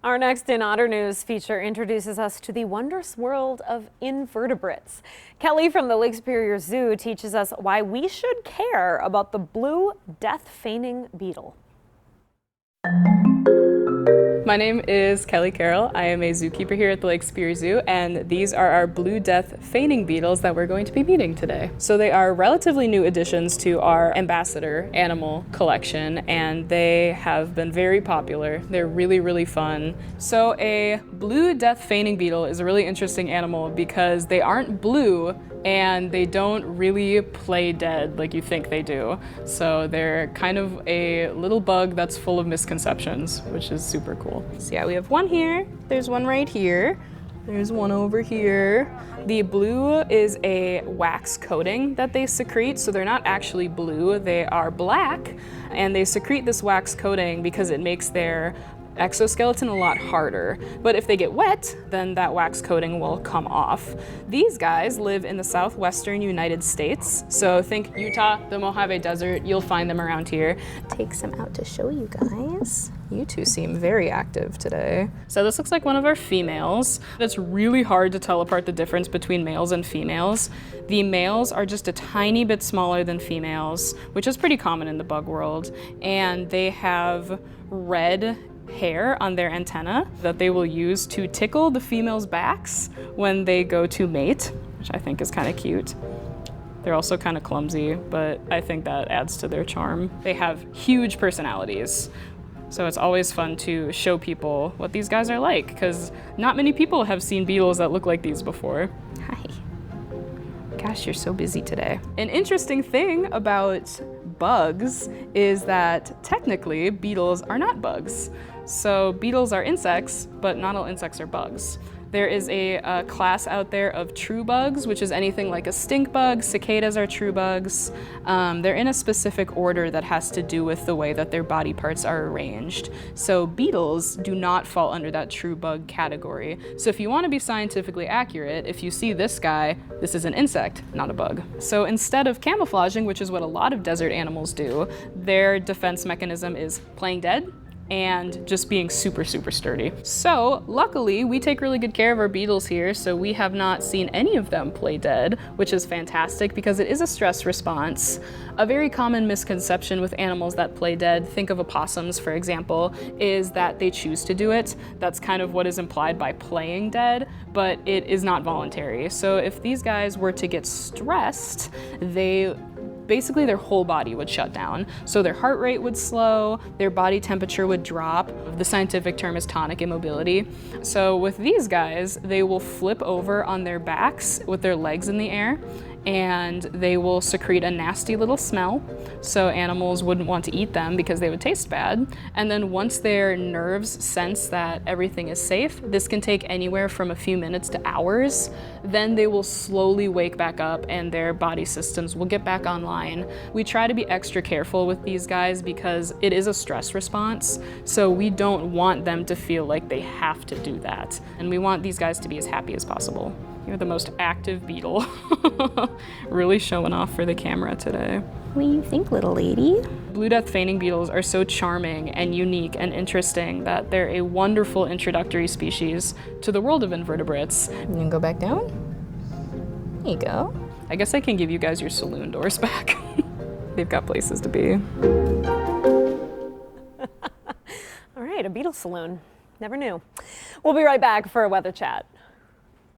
Our next In Otter News feature introduces us to the wondrous world of invertebrates. Kelly from the Lake Superior Zoo teaches us why we should care about the blue death-feigning beetle. My name is Kelly Carroll. I am a zookeeper here at the Lake Superior Zoo, and these are our blue death feigning beetles that we're going to be meeting today. So they are relatively new additions to our ambassador animal collection, and they have been very popular. They're really, really fun. So a blue death feigning beetle is a really interesting animal because they aren't blue and they don't really play dead like you think they do. So they're kind of a little bug that's full of misconceptions, which is super cool. So yeah, we have one here, there's one right here, there's one over here. The blue is a wax coating that they secrete, so they're not actually blue, they are black, and they secrete this wax coating because it makes their exoskeleton a lot harder, but if they get wet, then that wax coating will come off. These guys live in the southwestern United States, so think Utah, the Mojave Desert, you'll find them around here. Take some out to show you guys. You two seem very active today. So this looks like one of our females. It's really hard to tell apart the difference between males and females. The males are just a tiny bit smaller than females, which is pretty common in the bug world, and they have red hair on their antenna that they will use to tickle the females' backs when they go to mate, which I think is kind of cute. They're also kind of clumsy, but I think that adds to their charm. They have huge personalities, so it's always fun to show people what these guys are like, because not many people have seen beetles that look like these before. Hi. Gosh, you're so busy today. An interesting thing about bugs is that technically beetles are not bugs. So beetles are insects, but not all insects are bugs. There is a class out there of true bugs, which is anything like a stink bug. Cicadas are true bugs. They're in a specific order that has to do with the way that their body parts are arranged. So beetles do not fall under that true bug category. So if you want to be scientifically accurate, if you see this guy, this is an insect, not a bug. So instead of camouflaging, which is what a lot of desert animals do, their defense mechanism is playing dead and just being super, super sturdy. So luckily, we take really good care of our beetles here, so we have not seen any of them play dead, which is fantastic because it is a stress response. A very common misconception with animals that play dead, think of opossums for example, is that they choose to do it. That's kind of what is implied by playing dead, but it is not voluntary. So if these guys were to get stressed, basically their whole body would shut down. So their heart rate would slow, their body temperature would drop. The scientific term is tonic immobility. So with these guys, they will flip over on their backs with their legs in the air, and they will secrete a nasty little smell, so animals wouldn't want to eat them because they would taste bad. And then once their nerves sense that everything is safe, this can take anywhere from a few minutes to hours, then they will slowly wake back up and their body systems will get back online. We try to be extra careful with these guys because it is a stress response, so we don't want them to feel like they have to do that. And we want these guys to be as happy as possible. You're the most active beetle. Really showing off for the camera today. What do you think, little lady? Blue death feigning beetles are so charming and unique and interesting that they're a wonderful introductory species to the world of invertebrates. You gonna go back down? There you go. I guess I can give you guys your saloon doors back. They've got places to be. All right, a beetle saloon. Never knew. We'll be right back for a weather chat.